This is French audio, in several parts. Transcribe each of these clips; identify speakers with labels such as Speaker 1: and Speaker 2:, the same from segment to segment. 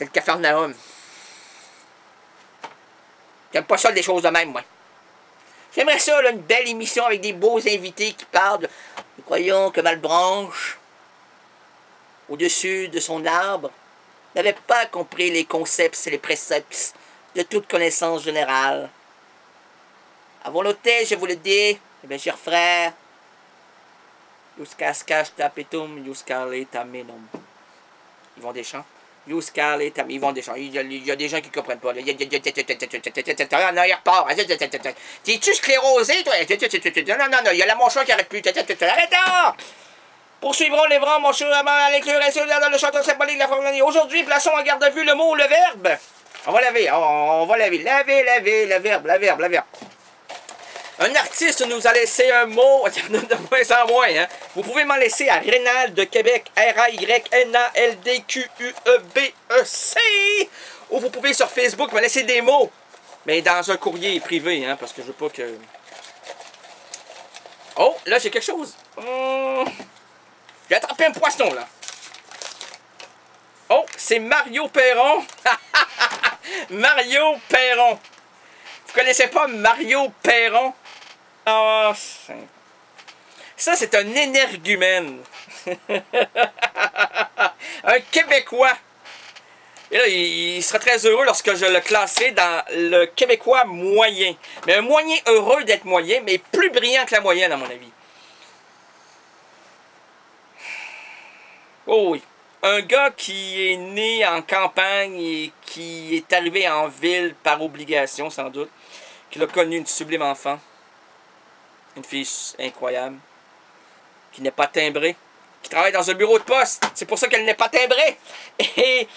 Speaker 1: C'est le Capharnaüm. J'aime pas ça des choses de même, moi. J'aimerais ça, là, une belle émission avec des beaux invités qui parlent de... Nous croyons que Malbranche, au-dessus de son arbre, n'avait pas compris les concepts et les préceptes de toute connaissance générale. À volonté, je vous le dis, eh bien, chers frères, Jusqu'à tapetum, jusqu'à ils vont des chants. Ils vont des chants. Il y a des gens qui ne comprennent pas. Non, il repart. T'es-tu sclérosé, toi? Non, il y a la mâchoire qui arrête plus. Arrête là! Poursuivrons les vents, mon cher amant, à l'éclairage dans le chanteur symbolique de la formule. Aujourd'hui, plaçons en garde à vue le mot ou le verbe. On va laver, on va laver. Laver, le verbe. Un artiste nous a laissé un mot, de moins en moins, hein. Vous pouvez m'en laisser à Rénal de Québec, RAYNALDQUEBEC. Ou vous pouvez sur Facebook me laisser des mots, mais dans un courrier privé, hein, parce que je veux pas que... Oh, là j'ai quelque chose. J'ai attrapé un poisson, là. Oh, c'est Mario Perron. Mario Perron. Vous connaissez pas Mario Perron? Oh, ça, c'est un énergumène. Un Québécois. Et là, il sera très heureux lorsque je le classerai dans le Québécois moyen. Mais un moyen heureux d'être moyen, mais plus brillant que la moyenne, à mon avis. Oh oui. Un gars qui est né en campagne et qui est arrivé en ville par obligation, sans doute. Qui a connu une sublime enfant. Une fille incroyable. Qui n'est pas timbrée. Qui travaille dans un bureau de poste. C'est pour ça qu'elle n'est pas timbrée. Et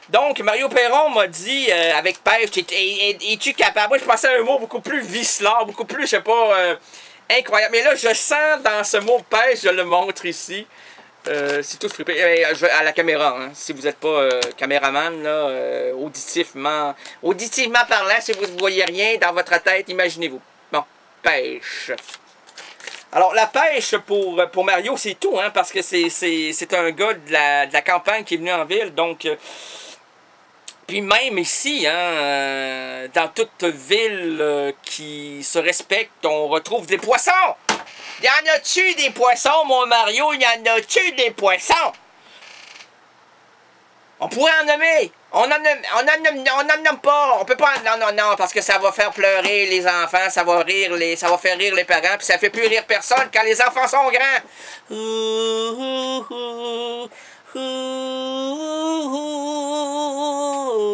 Speaker 1: donc, Mario Perron m'a dit, avec pêche, es-tu capable? Moi, je pensais à un mot beaucoup plus vicelard, beaucoup plus, je sais pas, incroyable. Mais là, je sens dans ce mot pêche, je le montre ici. C'est tout frippé. À la caméra, hein, si vous n'êtes pas caméraman, là, auditivement parlant, si vous ne voyez rien dans votre tête, imaginez-vous. Bon, pêche. Alors, la pêche pour Mario, c'est tout, hein, parce que c'est un gars de la campagne qui est venu en ville, donc... puis même ici, hein, dans toute ville qui se respecte, on retrouve des poissons! Y en a-tu des poissons, mon Mario? Y en a-tu des poissons? On pourrait en nommer. On en nomme pas. On peut pas. Non, parce que ça va faire pleurer les enfants, ça va faire rire les parents, puis ça fait plus rire personne quand les enfants sont grands.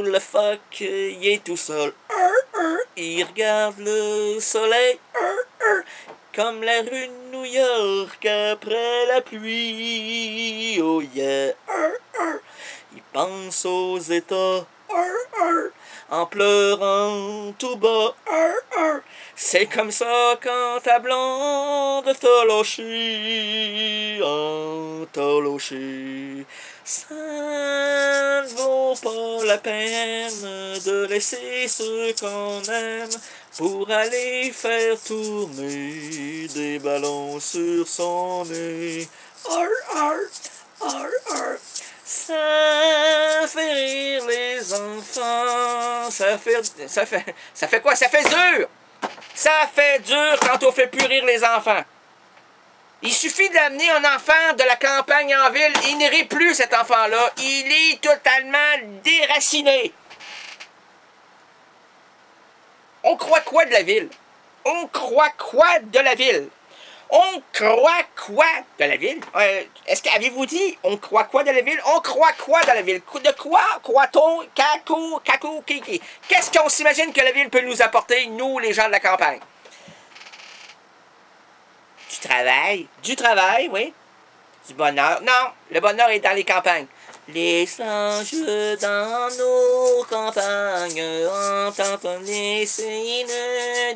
Speaker 1: Le phoque, il est tout seul. Il regarde le soleil. Comme la rue de New York après la pluie. Oh yeah. Il pense aux États. En pleurant tout bas. C'est comme ça quand ta blonde t'a lâché. T'a lâché. Ça ne vaut pas la peine de laisser ceux qu'on aime pour aller faire tourner des ballons sur son nez. Ça fait rire les enfants. Ça fait quoi? Ça fait dur! Ça fait dur quand on fait plus rire les enfants. Il suffit d'amener un enfant de la campagne en ville, il ne rit plus cet enfant-là. Il est totalement déraciné. On croit quoi de la ville? On croit quoi de la ville? On croit quoi de la ville? Est-ce qu'avez-vous dit on croit quoi de la ville? On croit quoi de la ville? De quoi croit-on? Kakou, kiki. Qu'est-ce qu'on s'imagine que la ville peut nous apporter, nous, les gens de la campagne? Du travail. Du travail, oui. Du bonheur. Non, le bonheur est dans les campagnes. Les singes dans nos campagnes entendent les signes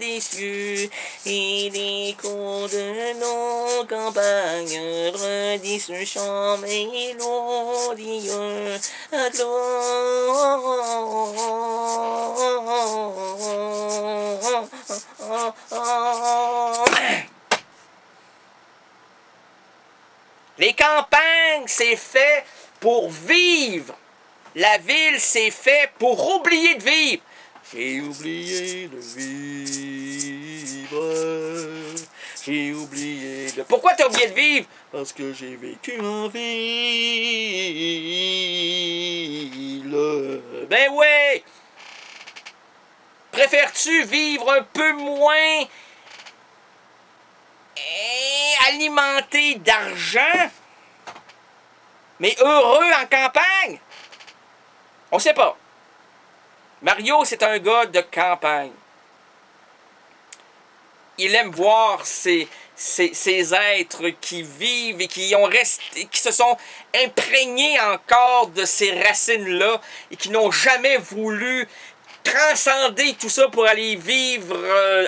Speaker 1: des cieux et les cours de nos campagnes redisent un chant mélodieux. Les campagnes, c'est fait pour vivre. La ville, c'est fait pour oublier de vivre. J'ai oublié de vivre. J'ai oublié de... Pourquoi t'as oublié de vivre? Parce que j'ai vécu en ville. Ben ouais! Préfères-tu vivre un peu moins alimenté d'argent, mais heureux en campagne? On sait pas. Mario, c'est un gars de campagne. Il aime voir ces êtres qui vivent et qui ont resté, qui se sont imprégnés encore de ces racines-là et qui n'ont jamais voulu transcender tout ça pour aller vivre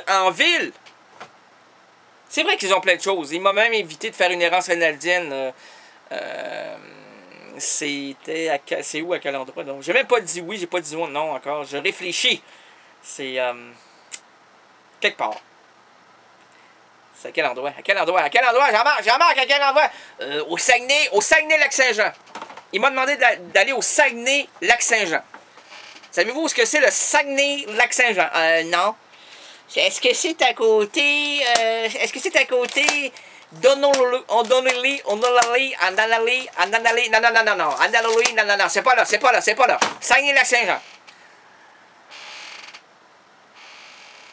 Speaker 1: en ville. C'est vrai qu'ils ont plein de choses. Il m'a même invité de faire une errance rénaldienne. C'était c'est où, à quel endroit? Donc, j'ai même pas dit oui, j'ai pas dit non encore. Je réfléchis. C'est quelque part. C'est à quel endroit? À quel endroit? À quel endroit? Jean-Marc, à quel endroit? Au Saguenay-Lac-Saint-Jean. Il m'a demandé d'aller au Saguenay-Lac-Saint-Jean. Savez-vous ce que c'est le Saguenay-Lac-Saint-Jean? Non. Est-ce que c'est à côté... Donnelly, non, c'est pas là. Saguenay-Lac-Saint-Jean.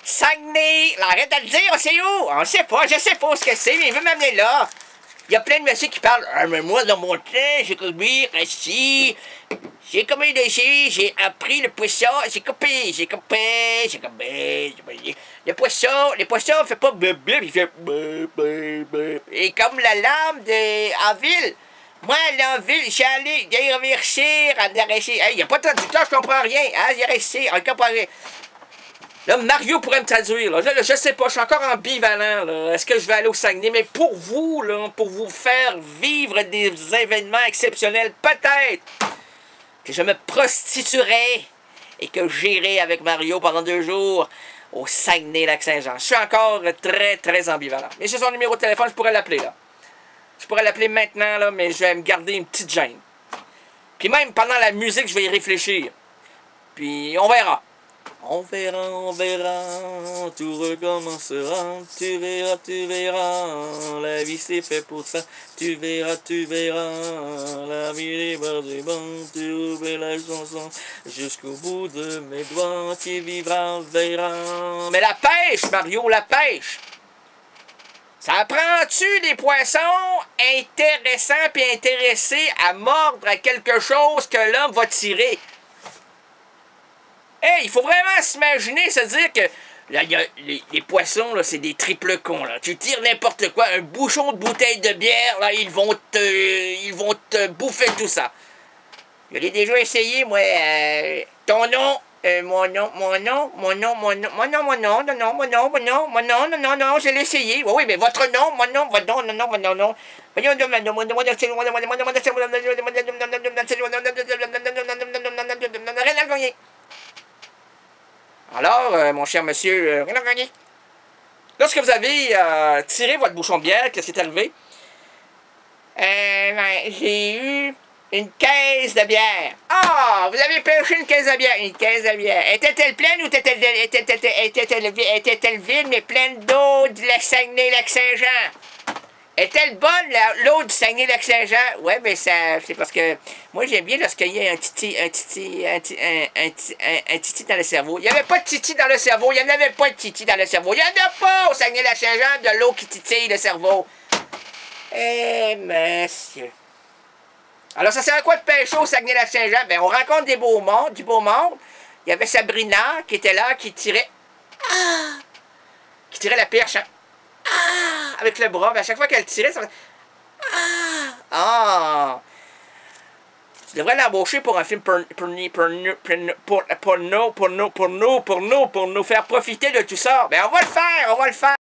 Speaker 1: Saguenay, arrête de le dire, c'est où? On sait pas, je sais pas ce que c'est, mais il veut m'amener là. Il y a plein de messieurs qui parlent. Ah, mais moi, dans mon temps, j'ai commis, ici. J'ai commis des choses, j'ai appris le poisson, j'ai coupé. Le poisson fait pas bleu, il fait bleu. Et comme la lame en ville. Moi, là, en ville, j'ai allé réussir à arrêter. Il n'y a pas de traducteur, je comprends rien. Hein, j'ai réussi, on comprend rien. Là, Mario pourrait me traduire. Là, je sais pas, je suis encore ambivalent. Est-ce que je vais aller au Saguenay? Mais pour vous, là, pour vous faire vivre des événements exceptionnels, peut-être que je me prostituerai et que j'irai avec Mario pendant 2 jours au Saguenay-Lac-Saint-Jean. Je suis encore très, très ambivalent. Mais c'est son numéro de téléphone, je pourrais l'appeler, là. Je pourrais l'appeler maintenant, là, mais je vais me garder une petite gêne. Puis même pendant la musique, je vais y réfléchir. Puis on verra. On verra, tout recommencera, tu verras, la vie c'est fait pour ça, tu verras, la vie est bordée bon, tu ouvres la chanson, jusqu'au bout de mes doigts, tu vivras, verras. Mais la pêche, Mario, la pêche! Ça prend-tu des poissons intéressants et intéressés à mordre à quelque chose que l'homme va tirer? Hey, il faut vraiment s'imaginer, se dire que là, y a les poissons, là, c'est des triples cons, là. Tu tires n'importe quoi, un bouchon de bouteille de bière, là, ils vont te bouffer tout ça. Je l'ai déjà essayé, moi. Ton nom, mon nom, je l'ai essayé. Oui, mais votre nom, non. Alors, mon cher monsieur, lorsque vous avez tiré votre bouchon de bière, qu'est-ce qui est arrivé? J'ai eu une caisse de bière. Ah, vous avez pêché une caisse de bière. Une caisse de bière. Était-elle pleine ou était-elle vide, mais pleine d'eau du Saguenay-Lac-Saint-Jean? Est-elle bonne, l'eau du Saguenay-Lac-Saint-Jean? Ouais, mais ça, c'est parce que moi, j'aime bien lorsqu'il y a un titi dans le cerveau. Il n'y avait pas de titi dans le cerveau. Il n'y en avait pas de titi dans le cerveau. Il n'y en a pas au Saguenay-Lac-Saint-Jean de l'eau qui titille le cerveau. Eh, monsieur. Alors, ça sert à quoi de pêcher au Saguenay-Lac-Saint-Jean? Ben, on rencontre du beau monde. Il y avait Sabrina qui était là, qui tirait la perche, hein? Avec le bras. Ben, à chaque fois qu'elle tirait, ça faisait tu devrais l'embaucher pour un film pour nous faire profiter de tout ça. Ben, on va le faire.